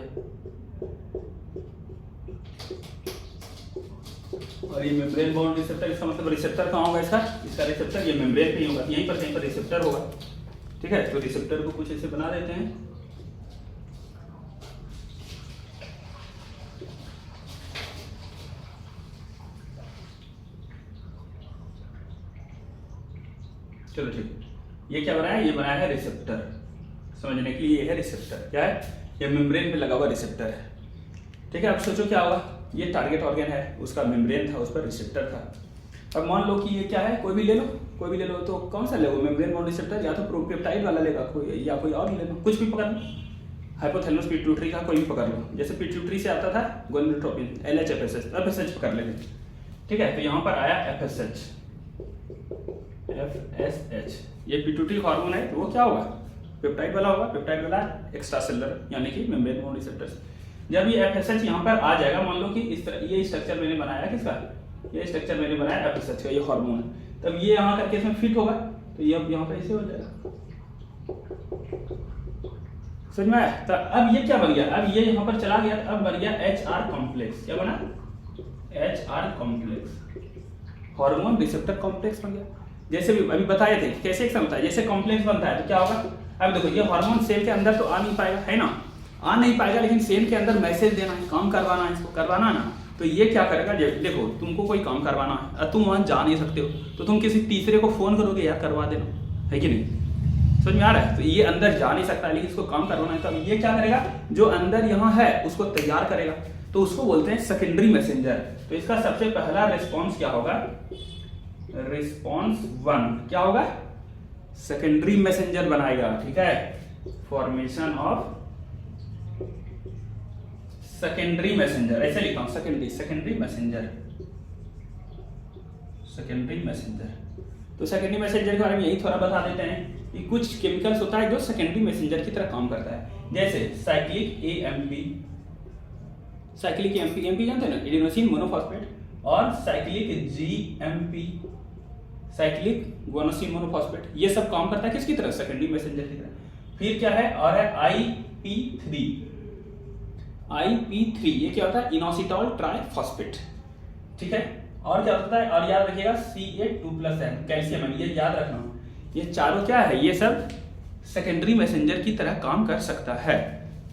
और ये मेम्ब्रेन बाउंड रिसेप्टर, इसका मतलब रिसेप्टर कहाँ होगा इसका, इसका रिसेप्टर ये मेम्ब्रेन पे ही होगा, यहीं पर कहीं पर रिसेप्टर होगा, ठीक है। तो रिसेप्टर को कुछ ऐसे बना देते हैं, चलो ठीक, ये क्या बनाया, ये बनाया है रिसेप्टर, समझने के लिए ये है रिसेप्टर, क्या है, ये मेम्ब्रेन पे लगा हुआ रिसेप्टर है, ठीक है। अब सोचो क्या होगा, ये टारगेट ऑर्गन है, उसका मेम्ब्रेन था, उस पर रिसेप्टर था। अब मान लो कि ये क्या है, कोई भी ले लो, कोई भी ले लो, तो कौन सा लेगा, मेम्ब्रेन बाउंड रिसेप्टर या तो प्रोपेप्टाइड वाला लेगा कोई, या कोई और ले लो, कुछ भी पकड़ लो, हाइपोथैलेमस पिट्यूटरी का कोई भी पकड़ लो, जैसे पिट्यूटरी से आता था गोनाडोट्रोपिन, LHFSH, FSH पकड़ लेंगे, ठीक है। तो यहाँ पर आया FSH, ये पिट्यूटरी हार्मोन है, तो वो क्या होगा, पेप्टाइड वाला होगा, पेप्टाइड वाला एक्स्ट्रा सेलुलर यानी कि मेम्ब्रेन बाउंड रिसेप्टर्स। जब ये FSH यहाँ पर आ जाएगा, मान लो कि इस तरह ये स्ट्रक्चर मैंने बनाया, किसका, ये स्ट्रक्चर मैंने बनाया FSH का, ये हार्मोन है, तब ये यहाँ करके इसमें फिट होगा, तो ये अब यहाँ पर ऐसे हो जाएगा, समझ में आया। तो अब ये क्या बन गया, अब ये यहाँ पर चला गया, अब बन गया HR कॉम्प्लेक्स, क्या बना, HR complex, hormone receptor complex बन गया। जैसे भी अभी बताए थे कैसे एक्शन होता है, जैसे कॉम्प्लेक्स बनता है तो क्या होगा, अब देखो ये हार्मोन सेल के अंदर तो आ नहीं पाएगा, है ना, आ नहीं पाएगा, लेकिन सेल के अंदर मैसेज देना है, काम करवाना है, इसको करवाना है ना, तो ये क्या करेगा, देखो तुमको कोई काम करवाना है, तुम वहां जा नहीं सकते हो, तो तुम किसी तीसरे को फोन करोगे, यार करवा देना, है कि नहीं, समझ में आ रहा है। तो ये अंदर जा नहीं सकता, लेकिन इसको काम करवाना है, तो अब ये क्या करेगा, जो अंदर यहाँ है उसको तैयार करेगा, तो उसको बोलते हैं सेकेंडरी मैसेंजर। तो इसका सबसे पहला रिस्पॉन्स क्या होगा, रिस्पॉन्स 1 क्या होगा, सेकेंडरी मैसेंजर बनाएगा, ठीक है, फॉर्मेशन ऑफ सेकेंडरी मैसेंजर, ऐसे लिखा हूं, सेकेंडरी मैसेंजर, सेकेंडरी मैसेंजर। तो सेकेंडरी मैसेंजर के बारे में यही थोड़ा बता देते हैं कि कुछ केमिकल्स होता है जो सेकेंडरी मैसेंजर की तरह काम करता है, जैसे साइक्लिक AMP, साइक्लिक AMP जानते हैं ना, एडेनोसिन मोनोफॉस्फेट, और cyclic GMP, cyclic guanosine monophosphate, ये सब काम करता है किसकी तरह, सेकेंडरी मैसेंजर की तरह। फिर क्या है, और है IP3, ये क्या होता है, इनोसिटॉल ट्राइफॉस्फेट, ठीक है, और क्या होता है, और याद रखिएगा Ca2+N कैल्शियम है, ये याद रखना। ये चारों क्या है, ये सब सेकेंडरी मैसेंजर की तरह काम कर सकता है।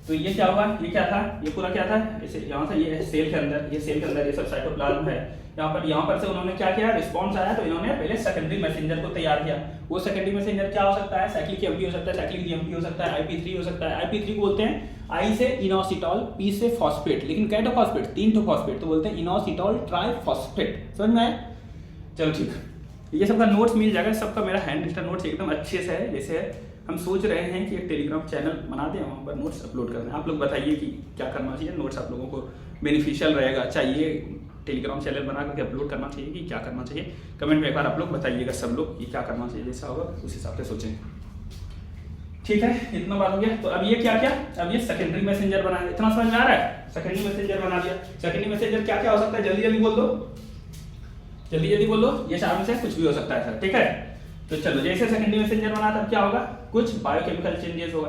तो ये क्या हुआ, ये क्या था, ये पूरा क्या था, इसे यहाँ से ये सेल के अंदर, ये सेल के अंदर ये सब साइटोप्लाज्म है। यहाँ पर से उन्होंने क्या किया, रिस्पॉन्स आया तो इन्होंने पहले सेकेंडरी मैसेंजर को तैयार किया। वो सेकेंडरी मैसेंजर क्या हो सकता है, साइक्लिक एमपी हो सकता है, साइक्लिक जीएमपी हो सकता है, IP3 हो सकता है। IP3 को बोलते हैं आई से इनोसिटॉल, P से फॉस्फेट, लेकिन कैटो फॉस्फेट 3 फॉस्फेट तो बोलते हैं इनोसिटॉल ट्राइफॉस्फेट। समझ में आया? चलो ठीक, ये सबका नोट्स मिल जाएगा, सबका मेरा हैंड रिटन नोट्स एकदम अच्छे से है। जैसे हम सोच रहे हैं कि एक टेलीग्राम चैनल बना दें, वहाँ पर नोट्स अपलोड करना है। आप लोग बताइए कि क्या करना चाहिए, नोट्स आप लोगों को बेनिफिशियल रहेगा, चाहिए टेलीग्राम चैनल बना करके अपलोड करना चाहिए कि क्या करना चाहिए, कमेंट में एक बार आप लोग बताइएगा सब लोग कि क्या करना चाहिए, जैसा होगा उस हिसाब से सोचेंगे। ठीक है, इतना बात हो गया। तो अब ये क्या क्या, अब ये सेकेंडरी मैसेंजर बना दिया, इतना समझ में आ रहा है? सेकेंडरी मैसेंजर बना दिया। सेकेंडरी मैसेंजर क्या क्या हो सकता है, जल्दी जल्दी बोल दो, जल्दी जल्दी बोल दो, ये चारों में से कुछ भी हो सकता है सर। ठीक है, तो चलो जैसे सेकेंडरी मैसेंजर बना तब क्या होगा, कुछ बायोकेमिकल चेंजेस होगा,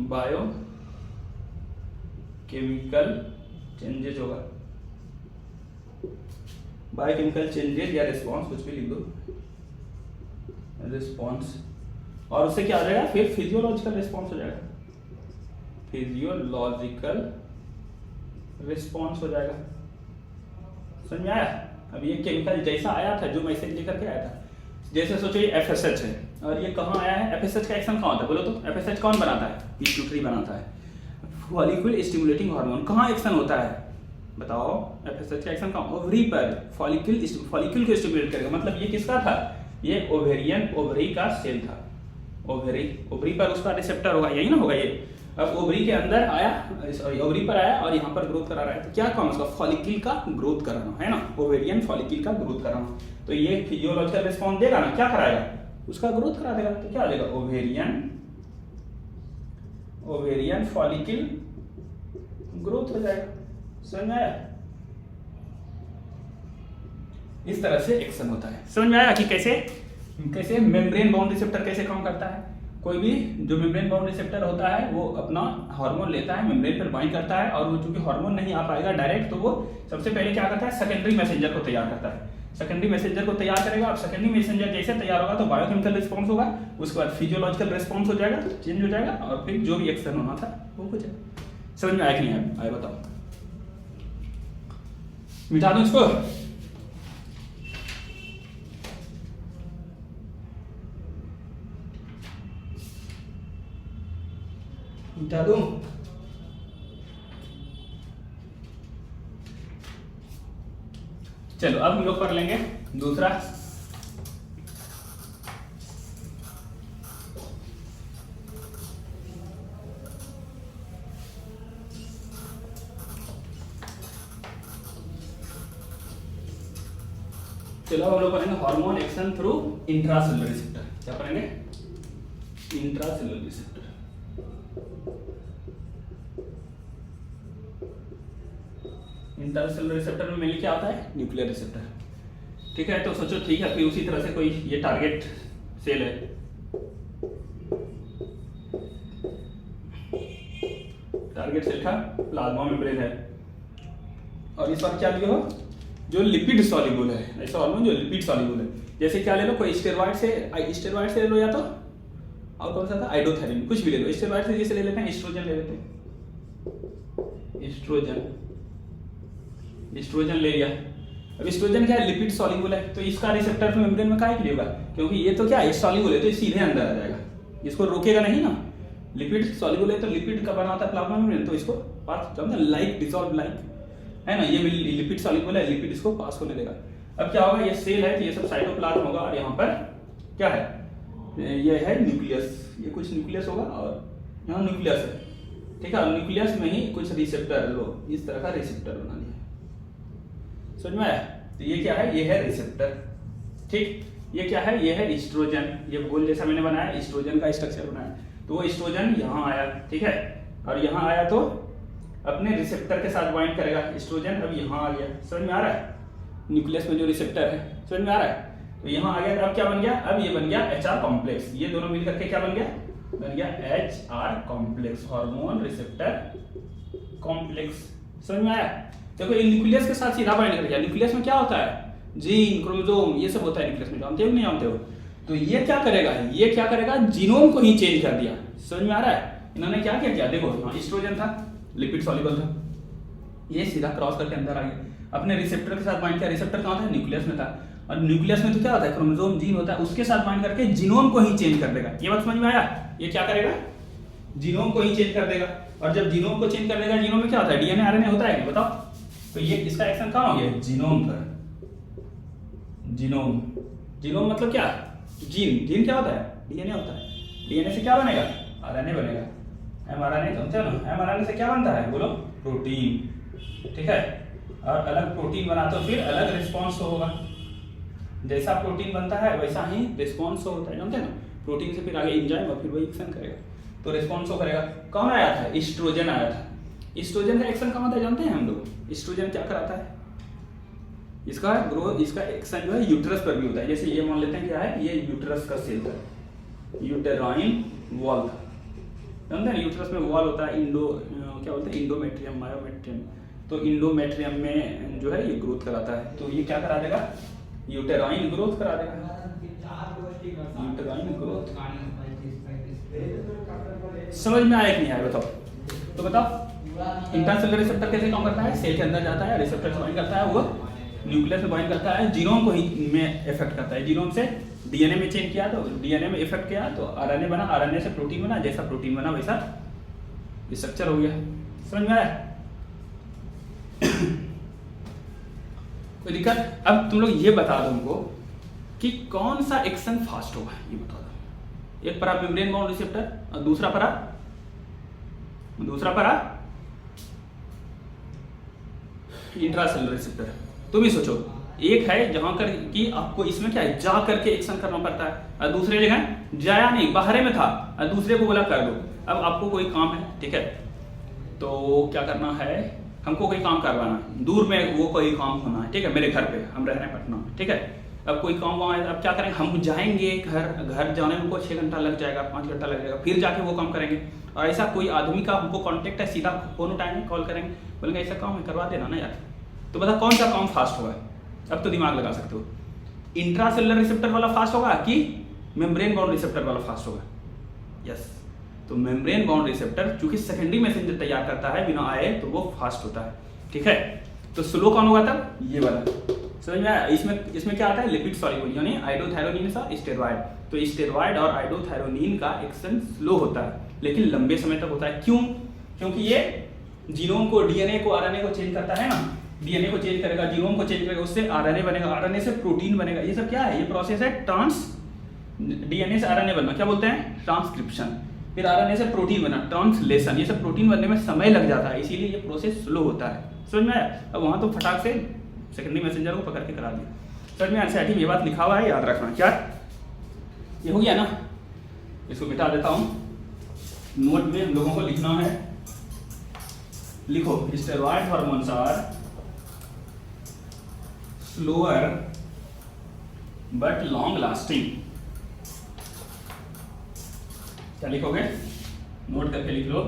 बायोकेमिकल चेंजेस होगा, बायोकेमिकल चेंजेस या रिस्पॉन्स, कुछ भी लिख दो, रिस्पॉन्स। और उससे क्या हो जाएगा, फिर फिजियोलॉजिकल रिस्पॉन्स हो जाएगा, फिजियोलॉजिकल रिस्पॉन्स हो जाएगा। समझ में आया? अब ये केमिकल जैसा आया था, जो मैसेज लेकर के आया था, जैसे सोचो ये FSH है और ये कहाँ आया है, FSH का एक्शन कहाँ होता है बोलो तो, FSH कौन बनाता है, पिट्यूटरी बनाता है। फॉलिकल स्टिमुलेटिंग हार्मोन कहाँ एक्शन होता है बताओ, FSH का एक्शन कहाँ, ओवरी पर, फॉलिकल को स्टिमुलेट करेगा। मतलब ये किसका था, ये ओवेरियन, ओवरी का सेल था, ओवरी पर उसका रिसेप्टर होगा, यही ना होगा ये। अब ओवरी के अंदर आया, सॉरी ओवरी पर आया और यहाँ पर ग्रोथ करा रहा है, तो क्या काम उसका, फॉलिकल का ग्रोथ कराना है ना, ओवेरियन फॉलिकल का ग्रोथ कराना। तो ये फिजियोलॉजिकल रिस्पॉन्स देगा ना, क्या कराएगा, उसका ग्रोथ करा देगा। तो क्या हो जाएगा, ओवेरियन फॉलिकल ग्रोथ हो जाएगा। समझ में आया? इस तरह से एक्शन होता है। समझ में आया कि कैसे मेम्ब्रेन बाउंड रिसेप्टर कैसे काम करता है। कोई भी जो मेम्ब्रेन बाउंड रिसेप्टर होता है वो अपना हार्मोन लेता है, मेम्ब्रेन पर बाइंड करता है, और वो चूंकि हार्मोन नहीं आ पाएगा डायरेक्ट, तो वो सबसे पहले क्या करता है, सेकेंडरी मैसेंजर को तैयार करता है। सेकेंडरी मैसेंजर को तैयार करेगा। अब सेकेंडरी मैसेंजर जैसे तैयार होगा तो बायोकेमिकल रिस्पॉन्स होगा, उसके बाद फिजियोलॉजिकल रिस्पॉन्स हो जाएगा, चेंज हो जाएगा, और फिर जो भी एक्शन होना था वो हो जाएगा। समझ में आया कि नहीं आया बताओ? मिटा दूं इसको? मिटा दूं? चलो अब हम लोग कर लेंगे दूसरा। चलो हम लोग करेंगे hormone action through intracellular receptor. क्या करेंगे, इंट्रासेलुलर रिसेप्टर। इंट्रासेलुलर रिसेप्टर में मेनली क्या होता है, न्यूक्लियर रिसेप्टर। ठीक है, तो सोचो ठीक है, फिर उसी तरह से कोई ये टारगेट सेल है, टारगेट सेल का प्लाज्मा मेम्ब्रेन है, और इस बार क्या लियो हो, जो लिपिड सॉल्युबल है, ऐसा हार्मोन जो लिपिड सॉल्युबल है। जैसे क्या ले लो, कोई स्टेरॉइड से ले लो, या तो और कौन सा था, आइडोथैरिन, कुछ भी ले लो। स्टेरॉइड से जैसे ले लेते हैं एस्ट्रोजन ले लेते हैं, एस्ट्रोजन ले लिया। अब एस्ट्रोजन क्या है, लिपिड सॉल्युबल है, तो इसका रिसेप्टर तो मेम्ब्रेन में काहे के लिए होगा, क्योंकि ये तो क्या है सॉल्युबल है, तो ये सीधे अंदर आ जाएगा, इसको रोकेगा नहीं ना। लिपिड सॉल्युबल है तो लिपिड का बना होता है प्लाज्मा मेम्ब्रेन, तो इसको पास लाइक डिसॉल्व लाइक है ना, ये लिपिड सॉल्युबल है, लिपिड इसको पास होने देगा। अब क्या होगा, ये सेल है तो ये सब साइटोप्लाज्म होगा, और यहाँ पर क्या है, ये है न्यूक्लियस, ये कुछ न्यूक्लियस होगा और यहाँ न्यूक्लियस है। ठीक है, न्यूक्लियस में ही कुछ रिसेप्टर लो, इस तरह का रिसेप्टर बना दिया। समझ में आया? तो ये क्या है, ये है रिसेप्टर। ठीक, ये क्या है, ये है एस्ट्रोजन, ये गोल जैसा मैंने बनाया, एस्ट्रोजन का स्ट्रक्चर बनाया, तो वो एस्ट्रोजन यहाँ आया। ठीक है, और यहाँ आया तो अपने रिसेप्टर के साथ बाइंड करेगा एस्ट्रोजन। अब यहाँ आ गया, समझ में आ रहा है, न्यूक्लियस में जो रिसेप्टर है, समझ में आ रहा है, तो यहाँ आ गया। अब क्या बन गया, अब ये बन गया HR कॉम्प्लेक्स, ये दोनों मिलकर के क्या बन गया HR complex, hormone receptor complex. समझ में आया? देखो ये न्यूक्लियस के साथ सीधा बाइंड करेगा। न्यूक्लियस में क्या होता है, जीन, क्रोमोसोम, ये सब होता है न्यूक्लियस में, जानते हो नहीं जानते हो। तो ये क्या करेगा, ये क्या करेगा, जीनोम को ही चेंज कर दिया। समझ में आ रहा है, इन्होंने क्या किया, देखो यहाँ एस्ट्रोजन था, लिपिड सॉल्युबल था, ये सीधा क्रॉस करके अंदर आ गया, अपने रिसेप्टर के साथ बाइंड किया। रिसेप्टर कहाँ था, न्यूक्लियस में था, और न्यूक्लियस में तो क्या होता है, क्रोमोसोम, जीन होता है, उसके साथ बाइंड करके जीनोम को ही चेंज कर देगा। ये बात समझ में आया, ये क्या करेगा, जीनोम को ही चेंज कर देगा। और जब जीनोम को चेंज कर देगा, जीनोम में क्या होता है, डीएनए आरएनए होता है, बताओ। तो ये इसका एक्शन कहाँ हो गया, जीनोम पर। जीनोम, जीनोम मतलब क्या, जीन, जीन क्या होता है, डीएनए होता है। डीएनए से क्या बनेगा, आरएनए बनेगा। एमआरएनए समझते हो ना, एमआरएनए से क्या बनता है, बोलो, प्रोटीन, ठीक है। और अलग प्रोटीन बना तो फिर अलग रिस्पॉन्स होगा, जैसा प्रोटीन बनता है वैसा ही रिस्पॉन्स होता है, जानते हैं ना। प्रोटीन से फिर आगे एंजाइम और फिर वही एक्शन करेगा, तो रिस्पॉन्स करेगा। कौन आया था, एस्ट्रोजन आया था। एस्ट्रोजन का एक्शन कहाँ होता है, जानते हैं हम लोग। एस्ट्रोजन क्या कराता है, इसका ग्रोथ, इसका एक्शन जो है यूट्रस पर भी होता है। जैसे ये मान लेते हैं क्या है, ये यूट्रस का सेल था, यूटेराइन वॉल था, जानते हैं। यूट्रस में वॉल होता है, क्या बोलते हैं, इंडोमेट्रियम, मायोमेट्रियम। तो इंडोमेट्रियम में जो है ये ग्रोथ कराता है, तो ये क्या करा देगा, यूटेराइन ग्रोथ करा देगा, यूटेराइन ग्रोथ। समझ में आया कि नहीं आया, बताओ। तो बताओ इंट्रासेलुलर रिसेप्टर कैसे काम करता है, सेल के अंदर जाता है, रिसेप्टर से बाइंड करता है, वो न्यूक्लियस में बाइंड करता है, जीनोम को ही में इफेक्ट करता है। जीनोम से डीएनए में चेंज किया तो डीएनए में इफेक्ट किया तो आरएनए बना, आरएनए से प्रोटीन बना, जैसा प्रोटीन बना वैसा स्ट्रक्चर हो गया। समझ में आया, कोई दिक्कत। अब तुम लोग ये बता दो हमको कि कौन सा एक्शन फास्ट होगा, ये बता दो। एक परा मेम्ब्रेन बाउंड रिसेप्टर और दूसरा परा इंट्रासेलुलर रिसेप्टर। तुम ही सोचो, एक है जहां कर कि आपको इसमें क्या है, जा करके एक्शन करना पड़ता है, और दूसरे जगह जाया नहीं, बाहर में था, और दूसरे को बोला कर दो। अब आपको कोई काम है, ठीक है, तो क्या करना है, हमको कोई काम करवाना, दूर में वो कोई काम होना है, ठीक है, मेरे घर पे, हम रह रहे हैं पटना में, ठीक है। अब कोई काम वहाँ है, अब क्या करेंगे, हम जाएंगे घर जाने में हमको 6 घंटा लग जाएगा, 5 घंटा लग जाएगा, फिर जाके वो काम करेंगे। और ऐसा कोई आदमी का हमको कांटेक्ट है, सीधा फोन उठाएंगे, कॉल करेंगे, बोलेंगे ऐसा काम है, करवा देना ना यार। तो बता कौन सा काम फास्ट होगा, अब तो दिमाग लगा सकते हो। इंट्रासेलुलर रिसेप्टर वाला फास्ट होगा कि मेम्ब्रेन बाउंड रिसेप्टर वाला फास्ट होगा, यस। तो मेम्ब्रेन बाउंड रिसेप्टर चूंकि सेकेंडरी मैसेंजर तैयार करता है बिना आए, तो वो फास्ट होता है, ठीक है। तो स्लो कौन होगा तब, ये वाला, समझ में आया। इसमें क्या आता है, लिपिड सॉल्युबल, यानी आइडोथायरोनिन और स्टेरॉइड। तो स्टेरॉइड और आइडोथायरोनिन का एक्शन स्लो होता है, लेकिन लंबे समय तक होता है। क्यों, क्योंकि ये जीनोम को, डीएनए को, आरएनए को चेंज करता है ना, डीएनए को चेंज करेगा, जीनोम को चेंज करेगा, उससे आरएनए बनेगा, आरएनए से प्रोटीन बनेगा। ये सब क्या है, ये प्रोसेस है डीएनए से आरएनए बनना, क्या बोलते हैं, ट्रांसक्रिप्शन। फिर आरएनए से प्रोटीन बना, ट्रांसलेशन। ये सब प्रोटीन बनने में समय लग जाता है, इसीलिए ये प्रोसेस स्लो होता है, समझ में आया। अब वहां तो फटाक से सेकेंडरी मैसेंजर को पकड़ के करा दिया, समझ में आया। ये बात लिखा हुआ है, याद रखना। क्या ये हो गया ना, इसको मिटा देता हूं। नोट में हम लोगों को लिखना है, लिखो, steroid hormones are slower but long lasting. क्या लिखोगे, नोट करके लिख लो,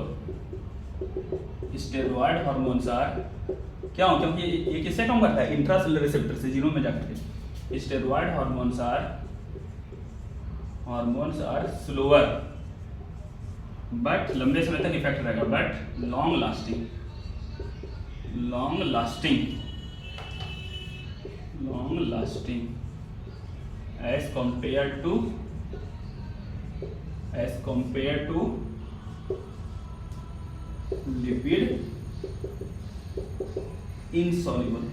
स्टेरॉइड हार्मोन्स आर, क्या हो, क्योंकि ये किससे काम करता है, इंट्रासेलुलर रिसेप्टर से, जीनोम में जाकर के। Steroid hormones are slower but, लंबे समय तक इफेक्ट रहेगा, but long lasting as compare to lipid insoluble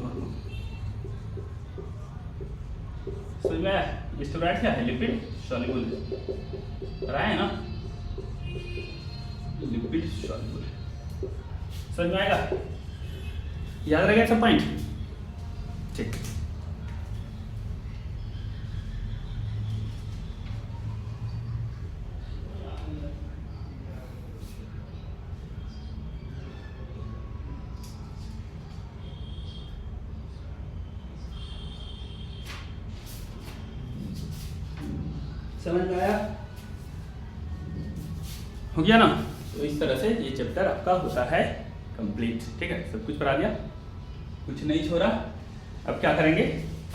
hormone. समझ में आया, स्टेरॉइड क्या है, लिपिड सॉल्युबल रहा है ना, लिपिड सॉल्युबल। समझ में आएगा, याद रहेगा सब पॉइंट, ठीक। समझ में आया, हो गया ना। तो इस तरह से ये चैप्टर आपका होता है कंप्लीट। ठीक है, सब कुछ पढ़ा दिया, कुछ नहीं छोड़ा। अब क्या करेंगे,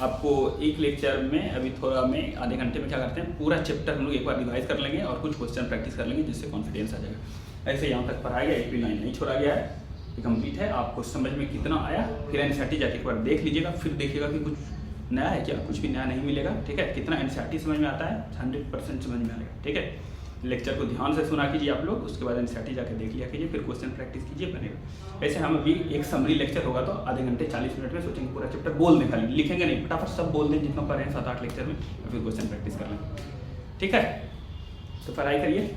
आपको एक लेक्चर में अभी थोड़ा में आधे घंटे में क्या करते हैं, पूरा चैप्टर हम लोग एक बार रिवाइज कर लेंगे और कुछ क्वेश्चन प्रैक्टिस कर लेंगे, जिससे कॉन्फिडेंस आ जाएगा। ऐसे यहाँ तक पढ़ाया गया, एक भी लाइन नहीं छोड़ा गया है, ये कंप्लीट है। आपको समझ में कितना आया, फिर एनसीईआरटी जाके एक बार देख लीजिएगा, फिर देखिएगा कि कुछ नया है क्या, कुछ भी नया नहीं मिलेगा। ठीक है, कितना एनसीईआरटी समझ में आता है, 100% समझ में आएगा। ठीक है, लेक्चर को ध्यान से सुना कीजिए आप लोग, उसके बाद एनसीईआरटी जाके देख लिया कीजिए, फिर क्वेश्चन प्रैक्टिस कीजिए, बनेगा। ऐसे हम अभी एक समरी लेक्चर होगा तो आधे घंटे 40 मिनट में सोचेंगे पूरा चैप्टर बोल दें, खाली लिखेंगे नहीं, फटाफट सब बोल दें जितना पढ़े हैं 7-8 लेक्चर में, फिर क्वेश्चन प्रैक्टिस कर लेंगे। ठीक है, तो पढ़ाई करिए।